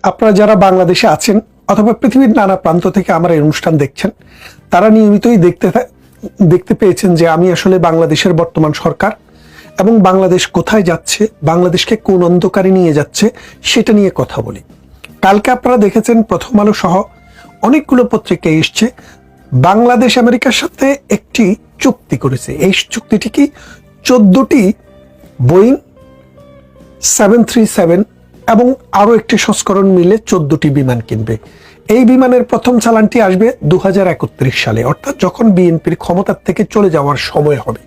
আপনারা যারা বাংলাদেশে আছেন অথবা পৃথিবীর নানা প্রান্ত থেকে আমার এই অনুষ্ঠান দেখছেন, তারা নিয়মিতই দেখতে পেয়েছেন যে আমি আসলে বাংলাদেশের বর্তমান সরকার এবং বাংলাদেশ কোথায় যাচ্ছে, বাংলাদেশকে কোন অন্ধকারে নিয়ে যাচ্ছে সেটা নিয়ে কথা বলি। কালকে আপনারা দেখেছেন প্রথম আলো সহ অনেকগুলো পত্রিকায় এসছে বাংলাদেশ আমেরিকার সাথে একটি চুক্তি করেছে। এই চুক্তিটি কি 14টি বোয়িং 737 এবং আরো একটি সংস্করণ মিলে 14টি বিমান কিনবে। এই বিমানের প্রথম চালানটি আসবে 2031 সালে, অর্থাৎ যখন বিএনপির ক্ষমতার থেকে চলে যাওয়ার সময় হবে,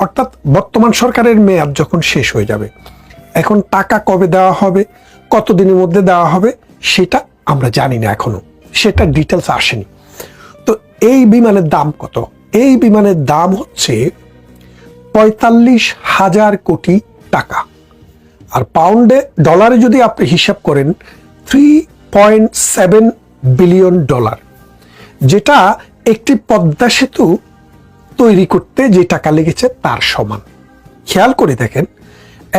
অর্থাৎ বর্তমান সরকারের মেয়াদ যখন শেষ হয়ে যাবে। এখন টাকা কবে দেওয়া হবে, কতদিনের মধ্যে দেওয়া হবে সেটা আমরা জানি না, এখনো সেটা ডিটেলস আসেনি। তো এই বিমানের দাম কত? এই বিমানের দাম হচ্ছে 45,000 কোটি টাকা, আর ডলারে যদি আপনি হিসাব করেন 3.7 বিলিয়ন ডলার, যেটা একটি পদ্মা সেতু তৈরি করতে যে টাকা লেগেছে তার সমান। খেয়াল করে দেখেন,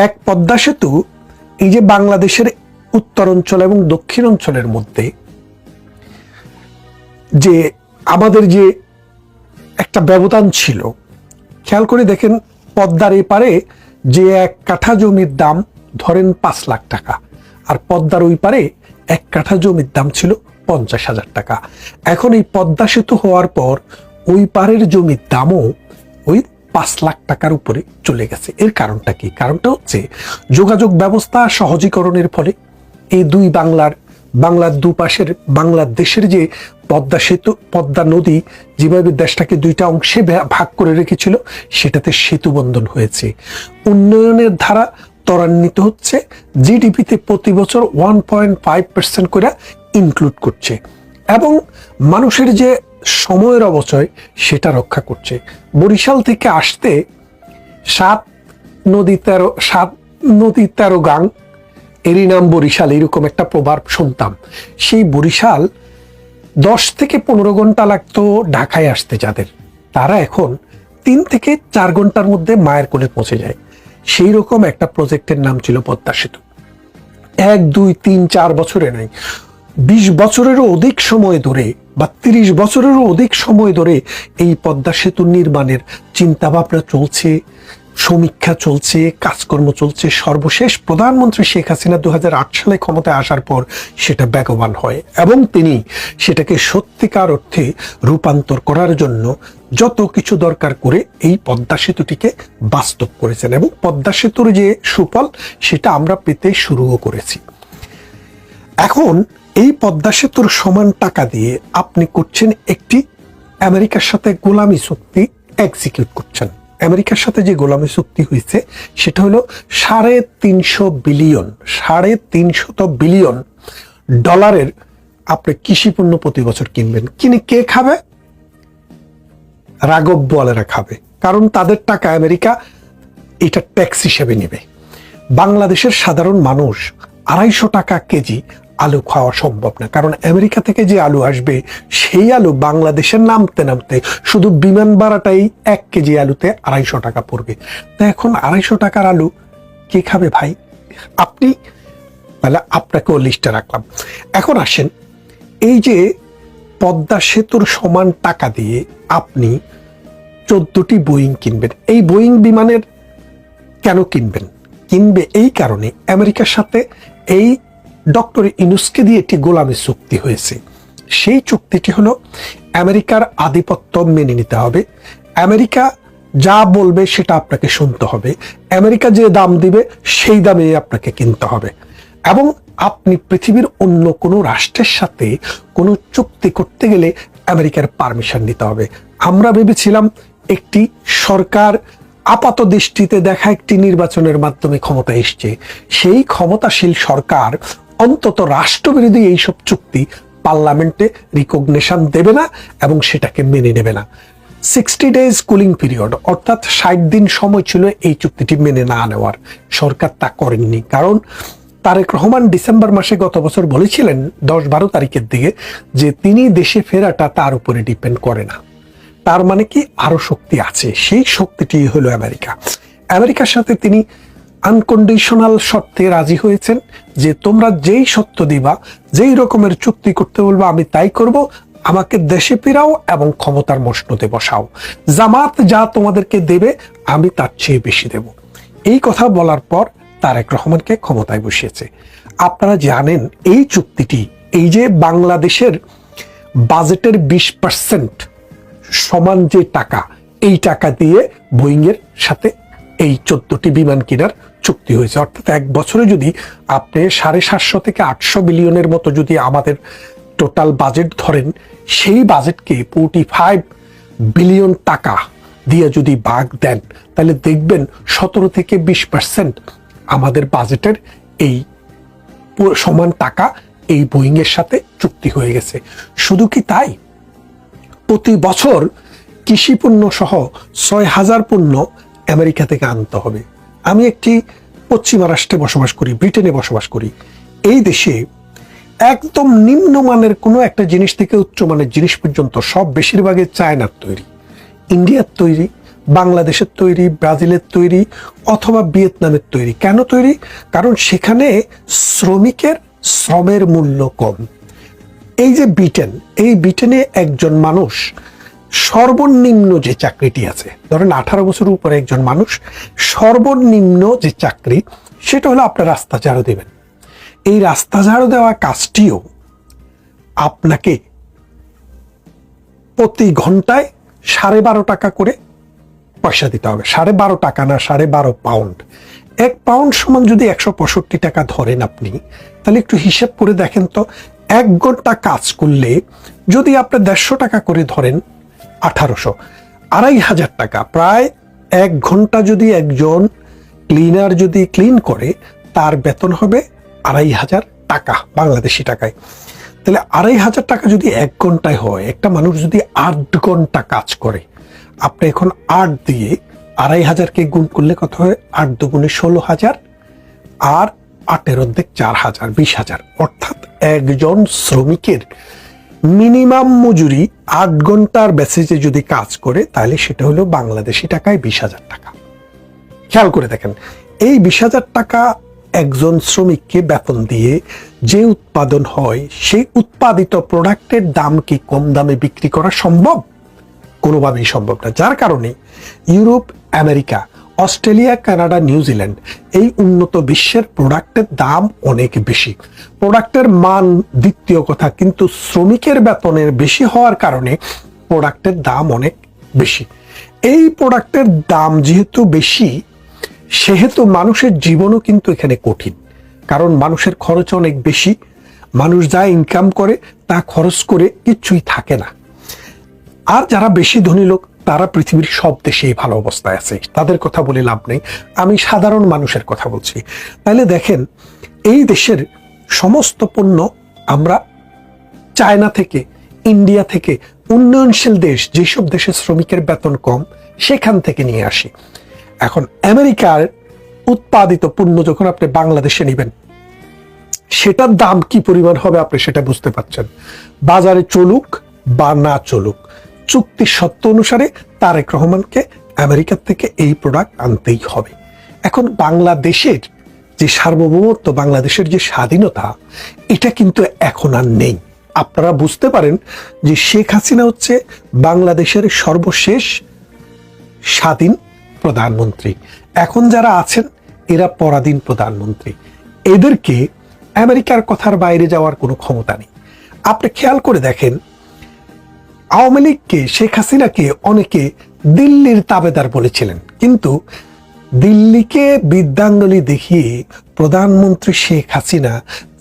এক পদ্মা সেতু এই যে বাংলাদেশের উত্তর অঞ্চল এবং দক্ষিণ অঞ্চলের মধ্যে যে আমাদের যে একটা ব্যবধান ছিল, খেয়াল করে দেখেন পদ্মার এপারে যে এক কাঠা জমির দাম ধরেন 5 লাখ টাকা, আর পদ্মার ওই পারে এক কাঠা জমির দাম ছিল 50,000 টাকা। এখন এই পদ্মা সেতু হওয়ার পর ওই পারের জমির দামও ওই 5 লাখ টাকার উপরে চলে গেছে। এর কারণটা কি? কারণটা হচ্ছে যোগাযোগ ব্যবস্থা সহজীকরণের ফলে এই বাংলার দুপাশের বাংলাদেশের যে পদ্মা সেতু, পদ্মা নদী যেভাবে দেশটাকে দুইটা অংশে ভাগ করে রেখেছিল, সেটাতে সেতু বন্ধন হয়েছে। উন্নয়নের ধারা ত্বরান্বিত হচ্ছে, জিডিপিতে প্রতি বছর 1.5% করে ইনক্লুড করছে, এবং মানুষের যে সময়ের অবচয় সেটা রক্ষা করছে। বরিশাল থেকে আসতে 7 নদী 13 গাং, এরই নাম বরিশাল, এরকম একটা প্রবাদ শুনতাম। সেই বরিশাল 10 থেকে 15 ঘন্টা লাগতো ঢাকায় আসতে, যাদের তারা এখন 3 থেকে 4 ঘন্টার মধ্যে মায়ের কোলে পৌঁছে যায়। সেই রকম একটা প্রজেক্টের নাম ছিল পদ্মা সেতু। 1, 2, 3, 4 বছরে নয়, 20 বছরেরও অধিক সময় ধরে বা 30 বছরেরও অধিক সময় ধরে এই পদ্মা সেতু নির্মাণের চিন্তা ভাবনা চলছে, সমীক্ষা চলছে, কাজকর্ম চলছে। সর্বশেষ প্রধানমন্ত্রী শেখ হাসিনা 2008 সালে ক্ষমতায় আসার পর সেটা বেগবান হয় এবং তিনি সেটাকে সত্যিকার অর্থে রূপান্তর করার জন্য যত কিছু দরকার করে এই পদ্মা সেতুটিকে বাস্তব করেছেন, এবং পদ্মা সেতুর যে সুফল সেটা আমরা পেতে শুরুও করেছি। এখন এই পদ্মা সেতুর সমান টাকা দিয়ে আপনি করছেন একটি আমেরিকার সাথে গোলামি চুক্তি এক্সিকিউট করছেন। আমেরিকার সাথে যে গোলামি চুক্তি হয়েছে সেটা হলো 350 বিলিয়ন ডলারের আপনি কৃষি পণ্য প্রতি বছর কিনবেন। কিনে কে খাবে? রাঘব বোয়ালেরা খাবে, কারণ তাদের টাকা আমেরিকা এটা ট্যাক্স হিসেবে নেবে। বাংলাদেশের সাধারণ মানুষ 250 টাকা কেজি আলু খাওয়া সম্ভব না, কারণ আমেরিকা থেকে যে আলু আসবে সেই আলু বাংলাদেশের নামতে নামতে শুধু বিমান ভাড়াটাই 1 কেজি আলুতে 250 টাকা পড়বে। তো এখন 250 টাকার আলু কে খাবে ভাই? আপনি, তাহলে আপনাকেও লিস্টে রাখলাম। এখন আসেন, এই যে পদ্মা সেতুর সমান টাকা দিয়ে আপনি 14টি বোয়িং কিনবেন, এই বোয়িং বিমানের কেন কিনবেন? কিনবে এই কারণে আমেরিকার সাথে এই ডক্টর ইউনূসকে দিয়ে একটি গোলামি চুক্তি হয়েছে। সেই চুক্তিটি হলো আমেরিকার আধিপত্য মেনে নিতে হবে, আমেরিকা যা বলবে সেটা আপনাকে শুনতে হবে, আমেরিকা যে দাম দিবে সেই দামে আপনাকে কিনতে হবে, এবং আপনি পৃথিবীর অন্য কোনো রাষ্ট্রের সাথে কোনো চুক্তি করতে গেলে আমেরিকার পারমিশন নিতে হবে। আমরা ভেবেছিলাম একটি সরকার আপাত দৃষ্টিতে দেখা একটি নির্বাচনের মাধ্যমে ক্ষমতা এসছে, সেই ক্ষমতাশীল সরকার অন্তত রাষ্ট্রবিরোধী এইসব চুক্তি পার্লামেন্টে রিকগনিশন দেবে না এবং সেটাকে মেনে নেবে না। 60 ডেজ কুলিং পিরিয়ড, অর্থাৎ 60 দিন সময় ছিল এই চুক্তিটি মেনে না নেওয়ার। সরকার তা করেননি, কারণ তারেক রহমান ডিসেম্বর মাসে গত বছর বলেছিলেন 10-12 তারিখের দিকে যে তিনি দেশে ফেরাটা তার উপরে ডিপেন্ড করে না। তার মানে কি আরো শক্তি আছে, সেই শক্তিটি হলো আমেরিকা। আমেরিকার সাথে তিনি আনকন্ডিশনাল শর্তে রাজি হয়েছেন যে তোমরা যেই সত্য দিবা, যেই রকমের চুক্তি করতে বলবো আমি তাই করব, আমাকে দেশে ফেরাও এবং ক্ষমতার মসনদে বসাও, জামাত যা তোমাদেরকে দেবে আমি তার চেয়ে বেশি দেব। এই কথা বলার পর তারেক রহমানকে ক্ষমতায় বসিয়েছে। আপনারা জানেন এই চুক্তিটি, এই যে বাংলাদেশের বাজেটের 20% সমান যে টাকা, এই টাকা দিয়ে বোয়িং এর সাথে এই 14টি বিমান কেনার চুক্তি হয়েছে। অর্থাৎ এক বছরে যদি আপনি 750 থেকে 800 বিলিয়নের মতো যদি আমাদের টোটাল বাজেট ধরেন, সেই বাজেটকে 45 বিলিয়ন টাকা দিয়ে যদি ভাগ দেন, তাহলে দেখবেন 17 থেকে 20% আমাদের বাজেটের এই সমান টাকা এই বোয়িং এর সাথে চুক্তি হয়ে গেছে। শুধু কি তাই, প্রতি বছর কৃষি পণ্য সহ 6000 পণ্য আমেরিকা থেকে আনতে হবে। আমি একটি পশ্চিমা রাষ্ট্রে বসবাস করি, ব্রিটেনে বসবাস করি। এই দেশে একদম নিম্নমানের কোনো একটা জিনিস থেকে উচ্চমানের জিনিস পর্যন্ত সব বেশিরভাগই চায়নার তৈরি, ইন্ডিয়ার তৈরি, বাংলাদেশের তৈরি, ব্রাজিলের তৈরি অথবা ভিয়েতনামের তৈরি। কেন তৈরি? কারণ সেখানে শ্রমিকের শ্রমের মূল্য কম। এই যে ব্রিটেন, এই ব্রিটেনে একজন মানুষ সর্বনিম্ন যে চাকরিটি আছে, ধরেন 18 বছরের উপরে একজন মানুষ সর্বনিম্ন যে চাকরি, সেটা হলো আপনার রাস্তা ঝাড়ু দেবেন। এই রাস্তা ঝাড়ু দেওয়া কাজটিও আপনাকে প্রতি ঘন্টায় 12.5 টাকা করে পয়সা দিতে হবে। 12.5 টাকা না, 12.5 পাউন্ড। 1 পাউন্ড সমান যদি 165 টাকা ধরেন আপনি, তাহলে একটু হিসেব করে দেখেন তো, 1 ঘন্টা কাজ করলে যদি আপনি 150 টাকা করে ধরেন, 1800, 2500 টাকা, প্রায় 1 ঘন্টা যদি একজন ক্লিনার যদি ক্লিন করে, তার বেতন হবে 2500 টাকা বাংলাদেশি টাকায়। তাহলে 2500 টাকা যদি 1 ঘন্টায় হয়, একটা মানুষ যদি 8 ঘন্টা কাজ করে, আপনি এখন 8 দিয়ে 2500-কে গুণ করলে কত হয়? 8 দুগুণে 16,000 আর 8-এর অর্ধেক 4,000, 20,000। অর্থাৎ একজন শ্রমিকের মিনিমাম মজুরি 8 ঘন্টার বেসিসে যদি কাজ করে, তাহলে সেটা হলো বাংলাদেশি টাকায় 20,000 টাকা। খেয়াল করে দেখেন, এই 20,000 টাকা একজন শ্রমিককে বেতন দিয়ে যে উৎপাদন হয়, সেই উৎপাদিত প্রোডাক্টের দাম কি কম দামে বিক্রি করা সম্ভব? কোনোভাবেই সম্ভব না। যার কারণে Europe, America, Australia, Canada, New Zealand, এই উন্নত বিশ্বের প্রোডাক্টের দাম অনেক বেশি। প্রোডাক্টের মান দ্বিতীয় কথা, কিন্তু শ্রমিকের বেতনের বেশি হওয়ার কারণে প্রোডাক্টের দাম অনেক বেশি। এই প্রোডাক্টের দাম যেহেতু বেশি, সেহেতু মানুষের জীবনও কিন্তু এখানে কঠিন। কারণ মানুষের খরচ অনেক বেশি, মানুষ যা ইনকাম করে তা খরচ করে কিচ্ছুই থাকে না। আর যারা বেশি ধনী লোক, তারা পৃথিবীর সব দেশেই ভালো অবস্থায় আছে, তাদের কথা বলে লাভ নেই, আমি সাধারণ মানুষের কথা বলছি। তাহলে দেখেন, এই দেশের সমস্ত পণ্য আমরা চায়না থেকে, ইন্ডিয়া থেকে, উন্নয়নশীল দেশ, যেসব দেশে শ্রমিকের বেতন কম, সেখান থেকে নিয়ে আসি। এখন আমেরিকার উৎপাদিত পণ্য যখন আপনি বাংলাদেশে নেবেন, সেটার দাম কি পরিমাণ হবে আপনি সেটা বুঝতে পারছেন। বাজারে চলুক বা না চলুক, চুক্তির শর্ত অনুসারে তারেক রহমানকে আমেরিকার থেকে এই প্রোডাক্ট আনতেই হবে। এখন বাংলাদেশের যে সার্বভৌমত্ব, বাংলাদেশের যে স্বাধীনতা, এটা কিন্তু এখন আর নেই। আপনারা বুঝতে পারেন যে শেখ হাসিনা হচ্ছে বাংলাদেশের সর্বশেষ স্বাধীন প্রধানমন্ত্রী। এখন যারা আছেন এরা পরাধীন প্রধানমন্ত্রী। এদেরকে আমেরিকার কথার বাইরে যাওয়ার কোনো ক্ষমতা নেই। আপনি খেয়াল করে দেখেন, আওয়ামী লীগকে, শেখ হাসিনাকে অনেকে দিল্লির তাবেদার বলেছিলেন, কিন্তু দিল্লিকে বিদ্যাঙ্গলি দেখিয়ে প্রধানমন্ত্রী শেখ হাসিনা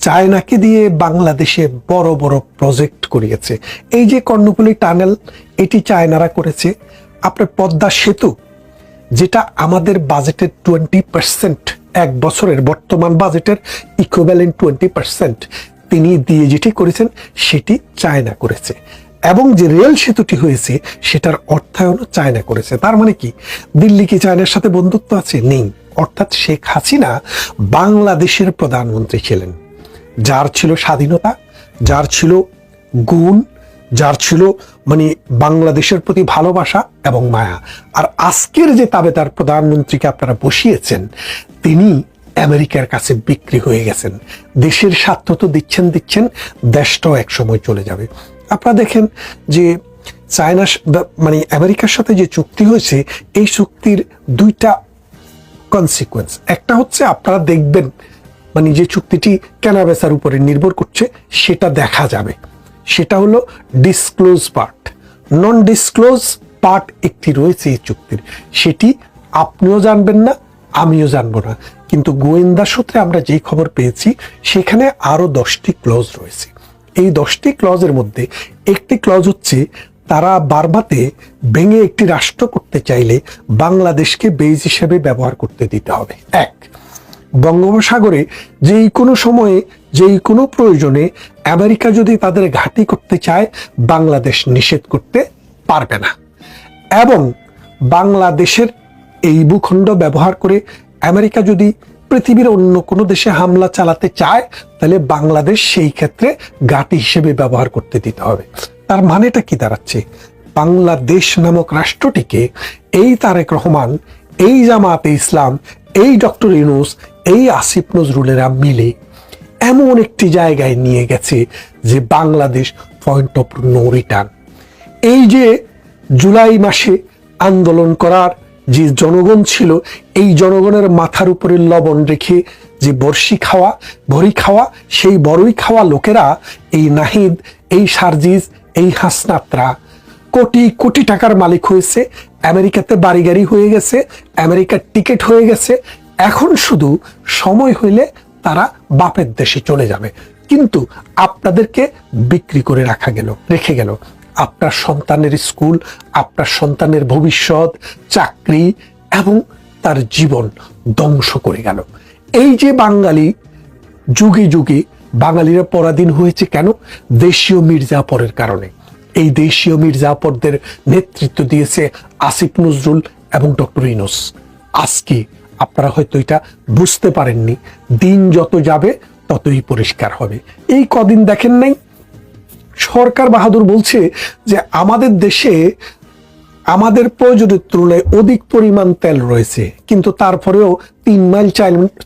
চায়নাকে দিয়ে বাংলাদেশে বড় বড় প্রজেক্ট করিয়েছে। এই যে কর্ণফুলী টানেল, এটি চায়নারা করেছে। আপনার পদ্মা সেতু, যেটা আমাদের বাজেটের 20%, এক বছরের বর্তমান বাজেটের ইকুইভ্যালেন্ট 20% তিনি দিয়ে যেটি করেছেন, সেটি চায়না করেছে। এবং যে রেল সেতুটি হয়েছে, সেটার অর্থায়নও চায়না করেছে। তার মানে কি, দিল্লি কি চায়নার সাথে বন্ধুত্ব আছে? নেই। অর্থাৎ শেখ হাসিনা বাংলাদেশের প্রধানমন্ত্রী ছিলেন, যার ছিল স্বাধীনতা, যার ছিল গুণ, যার ছিল মানে বাংলাদেশের প্রতি ভালোবাসা এবং মায়া। আর আজকের যে তাবেদার প্রধানমন্ত্রীকে আপনারা বসিয়েছেন, তিনি আমেরিকার কাছে বিক্রি হয়ে গেছেন। দেশের স্বার্থ তো দিচ্ছেন, দেশটাও একসময় চলে যাবে। আপনারা দেখেন যে চায়না মানে আমেরিকার সাথে যে চুক্তি হয়েছে, এই চুক্তির দুইটা কনসিকুয়েন্স। একটা হচ্ছে আপনারা দেখবেন মানে যে চুক্তিটি কেনাবেচার উপরে নির্ভর করছে সেটা দেখা যাবে, সেটা হলো ডিসক্লোজ পার্ট। নন ডিসক্লোজ পার্ট একটি রয়েছে এই চুক্তির, সেটি আপনিও জানবেন না, আমিও জানবো না, কিন্তু গোয়েন্দা সূত্রে আমরা যেই খবর পেয়েছি সেখানে আরো 10টি ক্লজ রয়েছে। এই 10টি ক্লজের মধ্যে একটি ক্লজ হচ্ছে তারা বারবাতে ভেঙে একটি রাষ্ট্র করতে চাইলে বাংলাদেশকে বেজ হিসেবে ব্যবহার করতে দিতে হবে। এক, বঙ্গোপসাগরে যেই কোনো সময়ে যেই কোনো প্রয়োজনে আমেরিকা যদি তাদের ঘাঁটি করতে চায়, বাংলাদেশ নিষেধ করতে পারবে না। এবং বাংলাদেশের এই ভূখণ্ড ব্যবহার করে আমেরিকা যদি পৃথিবীর অন্য কোনো দেশে হামলা চালাতে চায়, তাহলে বাংলাদেশ সেই ক্ষেত্রে ঘাঁটি হিসেবে ব্যবহার করতে দিতে হবে। তার মানেটা কি দাঁড়াচ্ছে? বাংলাদেশ নামক রাষ্ট্রটিকে এই তারেক রহমান, এই জামাতে ইসলাম, এই ডক্টর ইউনূস, এই আসিফ নজরুলেরা মিলে এমন একটি জায়গায় নিয়ে গেছে যে Bangladesh point of no return. এই যে জুলাই মাসে আন্দোলন করার যে জনগণ ছিল, এই জনগণের মাথার উপরে লবণ রেখে যে বড়ি খাওয়া, সেই বড়ই খাওয়া লোকেরা, এই নাহিদ, এই সার্জিস, এই হাসনাতরা কোটি কোটি টাকার মালিক হয়েছে, আমেরিকাতে বাড়ি গাড়ি হয়ে গেছে, আমেরিকার টিকিট হয়ে গেছে। এখন শুধু সময় হইলে তারা বাপের দেশে চলে যাবে, কিন্তু আপনাদেরকে বিক্রি করে রেখে গেল। আপনার সন্তানের স্কুল, আপনার সন্তানের ভবিষ্যৎ, চাকরি এবং তার জীবন ধ্বংস করে গেল। এই যে বাঙালি, যুগে যুগে বাঙালিরা পরাধীন হয়েছে কেন? দেশীয় মির্জাফরের কারণে। এই দেশীয় মির্জাফরদের নেতৃত্ব দিয়েছে আসিফ নজরুল এবং ডক্টর ইউনূস। আজকে আপনারা হয়তো এটা বুঝতে পারেননি, দিন যত যাবে ততই পরিষ্কার হবে। এই কদিন দেখেন নাই সরকার বাহাদুর বলছে যে আমাদের দেশে আমাদের প্রয়োজনের তুলনায় অধিক পরিমাণ তেল রয়েছে, কিন্তু তারপরেও 3 মাইল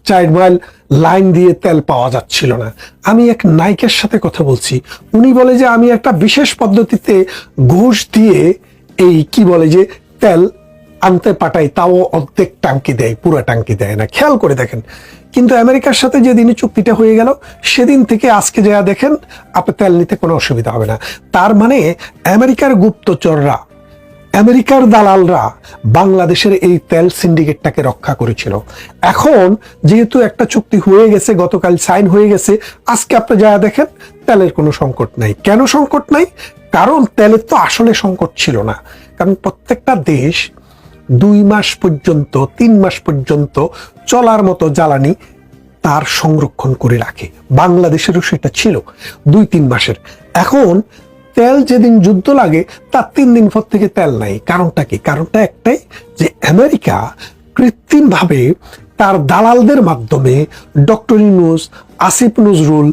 4 মাইল লাইন দিয়ে তেল পাওয়া যাচ্ছিল না। আমি এক নায়িকার সাথে কথা বলছি, উনি বলে যে আমি একটা বিশেষ পদ্ধতিতে ঘুষ দিয়ে এই কি বলে যে তেল আনতে পাঠাই, তাও অর্ধেক টাঙ্কি দেয়, পুরো টাঙ্কি দেয় না। খেয়াল করে দেখেন। কিন্তু আমেরিকার সাথে যেদিনই চুক্তিটা হয়ে গেল, সেদিন থেকে আজকে যা দেখেন আপনি তেল নিতে কোনো অসুবিধা হবে না। তার মানে আমেরিকার গুপ্তচররা, আমেরিকার দালালরা বাংলাদেশের এই তেল সিন্ডিকেটটাকে রক্ষা করেছিল। এখন যেহেতু একটা চুক্তি হয়ে গেছে, গতকাল সাইন হয়ে গেছে, আজকে আপনি যা দেখেন তেলের কোনো সংকট নাই। কেন সংকট নাই? কারণ তেলের তো আসলে সংকট ছিল না। কারণ প্রত্যেকটা দেশ 2 মাস পর্যন্ত 3 মাস পর্যন্ত চলার মতো জ্বালানি তার সংরক্ষণ করে রাখে। বাংলাদেশেরও সেটা ছিল 2-3 মাসের। এখন তেল যেদিন যুদ্ধ লাগে তার 3 দিন পর থেকে তেল নাই। কারণটা কি? কারণটা একটাই, যে আমেরিকা কৃত্রিমভাবে তার দালালদের মাধ্যমে ডক্টর ইউনূস, আসিফ নজরুল,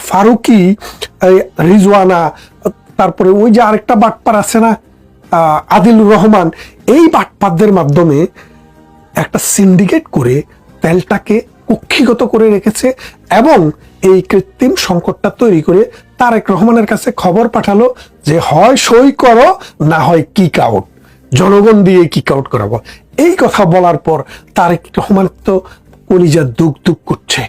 ফারুকি, রিজওয়ানা, তারপরে ওই যে আরেকটা বাটপার আছে না, আদিলুর রহমান, এই বাটপারদের মাধ্যমে একটা সিন্ডিকেট করে তেলটাকে কুক্ষিগত করে রেখেছে এবং এই কৃত্রিম সংকটটা তৈরি করে তারেক রহমানের কাছে খবর পাঠালো যে হয় সই করো, না হয় কিক আউট, জনগণ দিয়ে কিক আউট করাবো। এই কথা বলার পর তারেক রহমান তো কলিজা দুক দুক করছে।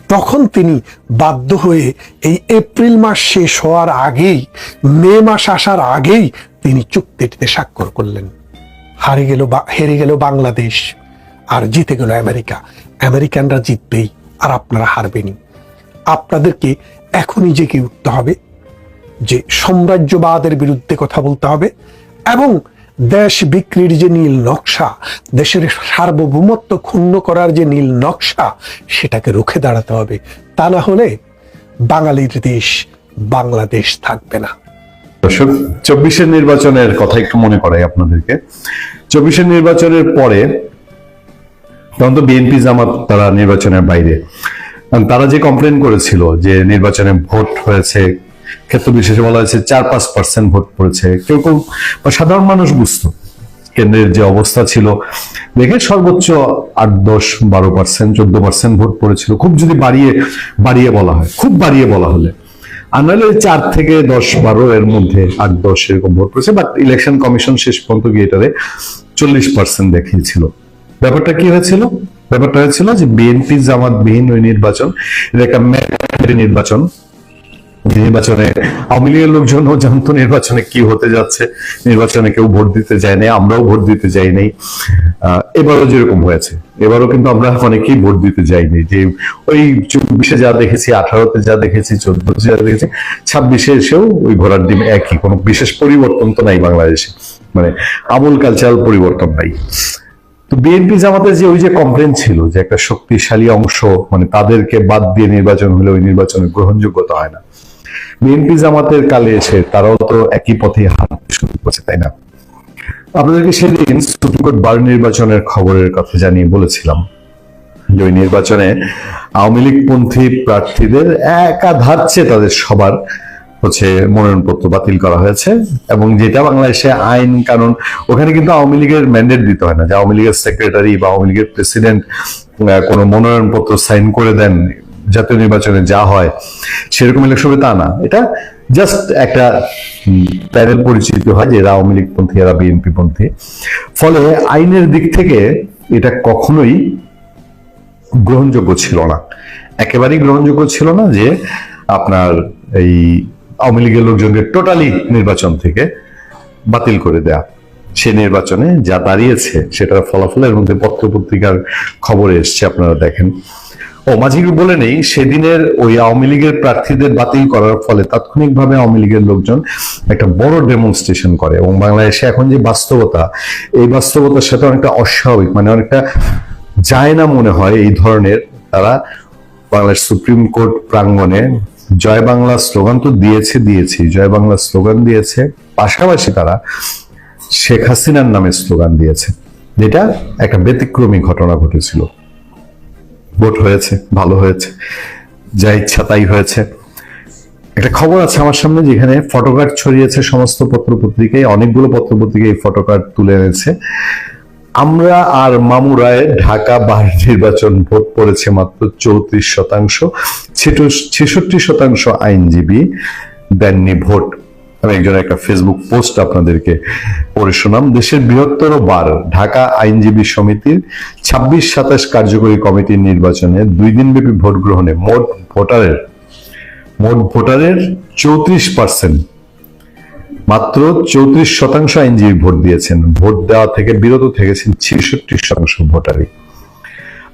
তখন তিনি বাধ্য হয়ে এই এপ্রিল মাস শেষ হওয়ার আগেই, মে মাস আসার আগেই তিনি চুক্তিটিতে স্বাক্ষর করলেন। হেরে গেল বাংলাদেশ আর জিতে গেল আমেরিকা। আমেরিকানরা জিতবেই আর আপনারা হারবেনই। আপনাদেরকে এখনই জেগে উঠতে হবে, যে সাম্রাজ্যবাদের বিরুদ্ধে কথা বলতে হবে এবং দেশ বিক্রির যে নীল নকশা, দেশের সার্বভৌমত্ব ক্ষুণ্ণ করার যে নীল নকশা, সেটাকে রুখে দাঁড়াতে হবে। তা না হলে বাঙালির দেশ বাংলাদেশ থাকবে না। 24-এর নির্বাচনের কথা একটু মনে করাই আপনাদেরকে। 24-এর নির্বাচনের পরে তখন তো বিএনপি জামাত তারা নির্বাচনের বাইরে, তারা যে কমপ্লেন করেছিল যে নির্বাচনে ভোট হয়েছে ক্ষেত্র বিশেষে বলা হয়েছে 4-5% ভোট পড়েছে। কেউ কেউ বা সাধারণ মানুষ বুঝতো কেন্দ্রের যে অবস্থা ছিল দেখে সর্বোচ্চ 8-10-12%, 14% ভোট পড়েছিল, খুব যদি বাড়িয়ে বলা হয়, খুব বাড়িয়ে বলা হলে। আর নাহলে 4 থেকে 10-12 এর মধ্যে 8-10 এরকম ভোট পড়েছে। বাট ইলেকশন কমিশন শেষ পর্যন্ত গিয়ে এটারে 40% দেখিয়েছিল। ব্যাপারটা কি হয়েছিল? ব্যাপারটা হয়েছিল যে বিএনপি জামাত বিহীন ওই নির্বাচন, এটা একটা ম্যান্ডেটরি নির্বাচন। নির্বাচনে আওয়ামী লীগের লোকজনও জানতো নির্বাচনে কি হতে যাচ্ছে, নির্বাচনে কেউ ভোট দিতে যায় নাই, আমরাও ভোট দিতে যাই নাই। এবারও যেরকম হয়েছে, এবারও কিন্তু আমরা অনেকেই ভোট দিতে যাইনি। যে ওই 24-এ যা দেখেছি, 18-তে যা দেখেছি, 14-তে যা দেখেছি, 26-এ এসেও ওই ঘোড়ার ডিম একই, কোনো বিশেষ পরিবর্তন তো নাই বাংলাদেশে, মানে আমূল কালচারাল পরিবর্তন নাই। তো বিএনপি জামাতের যে ওই যে কমপ্লেন ছিল যে একটা শক্তিশালী অংশ, মানে তাদেরকে বাদ দিয়ে নির্বাচন হলে ওই নির্বাচনের গ্রহণযোগ্যতা হয় না, বিএনপি জামাতের কালে এসে তারাও তো একই পথে হাঁটতে শুরু করেছে, তাই না? আপনাদেরকে সেদিন সুপ্রিম কোর্ট 12 নির্বাচনের খবরের কথা জানিয়ে বলেছিলাম যে ওই নির্বাচনে আওয়ামী লীগ পন্থী প্রার্থীদের একাধারে তাদের সবার মনোনয়নপত্র বাতিল করা হয়েছে। এবং যেটা বাংলাদেশে আইন কানুন, ওখানে কিন্তু আওয়ামী লীগের ম্যান্ডেট দিতে হয় না যে আওয়ামী লীগের সেক্রেটারি বা আওয়ামী লীগের প্রেসিডেন্ট কোনো মনোনয়নপত্র সাইন করে দেন, জাতীয় নির্বাচনে যা হয় সেরকম ইলেকশন হবে তা না। এটা জাস্ট একটা প্যানেল পরিচিত হয় যে এরা আওয়ামী লীগ পন্থী, এরা বিএনপি পন্থী। ফলে আইনের দিক থেকে এটা কখনোই গ্রহণযোগ্য ছিল না, একেবারেই গ্রহণযোগ্য ছিল না যে আপনার এই আওয়ামী লীগের লোকজনকে টোটালি নির্বাচন থেকে বাতিল করে দেয়া। সে নির্বাচনে যা দাঁড়িয়েছে সেটার ফলাফলের মধ্যে পত্রপত্রিকার খবরে এসছে, আপনারা দেখেন। মাঝে বলে নেই, সেদিনের ওই আওয়ামী লীগের প্রার্থীদের বাতিল করার ফলে তাৎক্ষণিকভাবে আওয়ামী লীগের লোকজন একটা বড় ডেমনস্ট্রেশন করে। এবং বাংলাদেশে এখন যে বাস্তবতা, এই বাস্তবতার সাথে অনেকটা অস্বাভাবিক, মানে অনেকটা যায় না মনে হয় এই ধরনের। তারা বাংলাদেশ সুপ্রিম কোর্ট প্রাঙ্গণে জয় বাংলা স্লোগান তো দিয়েছে, জয় বাংলা স্লোগান দিয়েছে, পাশাপাশি তারা শেখ হাসিনার নামে স্লোগান দিয়েছে, যেটা একটা ব্যতিক্রমী ঘটনা ঘটেছিল। ভোট হয়েছে, ভালো হয়েছে, যা ইচ্ছা তাই হয়েছে। একটা খবর আছে আমার সামনে যেখানে ফটোকার্ড ছড়িয়েছে সমস্ত পত্রপত্রিকায়, অনেকগুলো পত্রপত্রিকায় এই ফটোকার্ড তুলে এনেছে। আমরা আর মামুরায় ঢাকা 12 নির্বাচন ভোট পড়েছে মাত্র 34%, 66% আইনজীবী দেননি ভোট। আমি একজন একটা ফেসবুক পোস্ট আপনাদেরকে পড়ে শোনাম। দেশের বৃহত্তর বার ঢাকা আইনজীবী সমিতির 26-27 কার্যকরী কমিটির নির্বাচনে 2 দিনব্যাপী ভোট গ্রহণে মোট ভোটারের 34%, মাত্র 34% আইনজীবী ভোট দিয়েছেন। ভোট দেওয়া থেকে বিরত থেকেছেন 66% ভোটারই।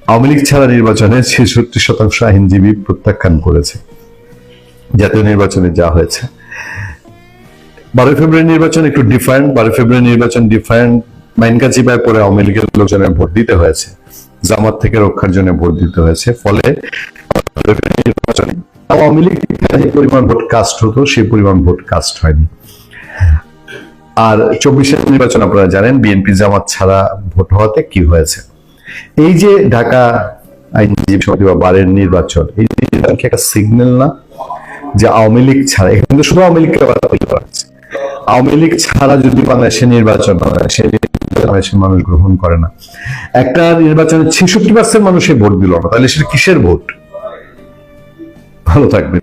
আওয়ামী লীগ ছাড়া নির্বাচনে 66% আইনজীবী প্রত্যাখ্যান করেছে। জাতীয় নির্বাচনে যা হয়েছে, 12 ফেব্রুয়ারি নির্বাচন একটু ডিফারেন্ট। 12 ফেব্রুয়ারি নির্বাচন ডিফারেন্ট, মাইনকাজিবায় পরে আওয়ামী লীগের লোকজনের ভোট দিতে হয়েছে, জামাত থেকে রক্ষার জন্য ভোট দিতে হয়েছে। ফলে নির্বাচনে আওয়ামী লীগ যে পরিমাণ ভোট কাস্ট হতো সেই পরিমাণ ভোট কাস্ট হয়নি। আর 24-এর নির্বাচন আপনারা জানেন বিএনপি জামাত ছাড়া ভোট হওয়াতে কি হয়েছে। এই যে ঢাকা আইনজীবী সমিতি বা বারের নির্বাচন, এই কি একটা সিগন্যাল না যে আওয়ামী লীগ ছাড়া, এখানে শুধু আওয়ামী লীগকে বাতিল করা হচ্ছে, আওয়ামী লীগ ছাড়া যদি বাংলাদেশে নির্বাচন হয় সেই বাংলাদেশের মানুষ গ্রহণ করে না। একটা নির্বাচনে 66% মানুষের ভোট দিল না, তাহলে সেটা কিসের ভোট? ভালো থাকবে।